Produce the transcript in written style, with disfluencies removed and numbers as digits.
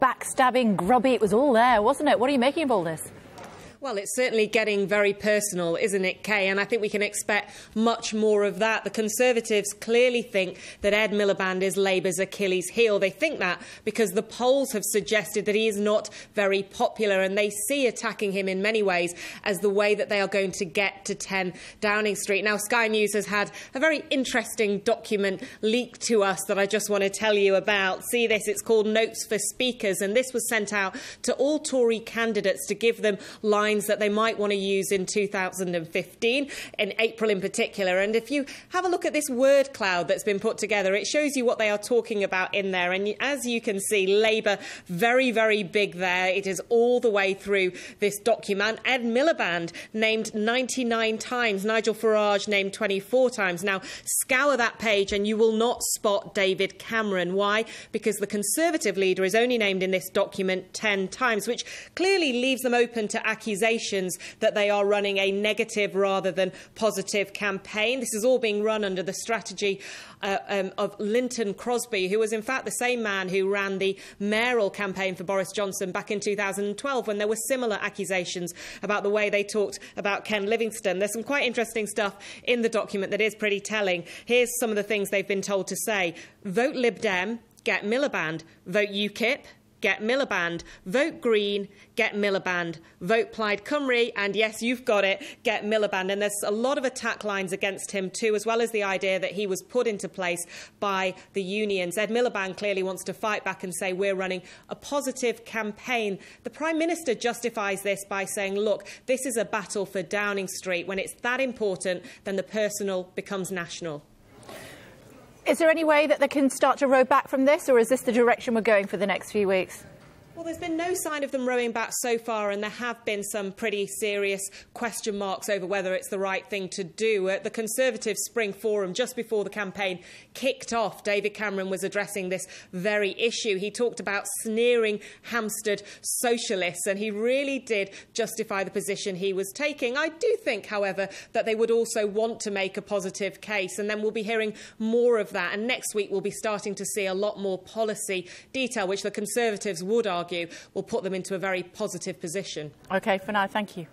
backstabbing, grubby. It was all there, wasn't it? What are you making of all this? Well, it's certainly getting very personal, isn't it, Kay? And I think we can expect much more of that. The Conservatives clearly think that Ed Miliband is Labour's Achilles heel. They think that because the polls have suggested that he is not very popular, and they see attacking him in many ways as the way that they are going to get to 10 Downing Street. Now, Sky News has had a very interesting document leaked to us that I just want to tell you about. See this, it's called Notes for Speakers, and this was sent out to all Tory candidates to give them lines that they might want to use in 2015, in April in particular. And if you have a look at this word cloud that's been put together, it shows you what they are talking about in there. And as you can see, Labour, very, very big there. It is all the way through this document. Ed Miliband named 99 times. Nigel Farage named 24 times. Now, scour that page and you will not spot David Cameron. Why? Because the Conservative leader is only named in this document 10 times, which clearly leaves them open to accusations that they are running a negative rather than positive campaign. This is all being run under the strategy of Linton Crosby, who was in fact the same man who ran the mayoral campaign for Boris Johnson back in 2012 when there were similar accusations about the way they talked about Ken Livingstone. There's some quite interesting stuff in the document that is pretty telling. Here's some of the things they've been told to say. Vote Lib Dem, get Miliband. Vote UKIP, get Miliband. Vote Green, get Miliband. Vote Plaid Cymru, and yes, you've got it, get Miliband. And there's a lot of attack lines against him too, as well as the idea that he was put into place by the unions. Ed Miliband clearly wants to fight back and say we're running a positive campaign. The Prime Minister justifies this by saying, look, this is a battle for Downing Street. When it's that important, then the personal becomes national. Is there any way that they can start to row back from this, or is this the direction we're going for the next few weeks? Well, there's been no sign of them rowing back so far, and there have been some pretty serious question marks over whether it's the right thing to do. At the Conservative Spring Forum, just before the campaign kicked off, David Cameron was addressing this very issue. He talked about sneering Hampstead socialists, and he really did justify the position he was taking. I do think, however, that they would also want to make a positive case, and then we'll be hearing more of that. And next week, we'll be starting to see a lot more policy detail, which the Conservatives would argue will put them into a very positive position. OK, for now, thank you.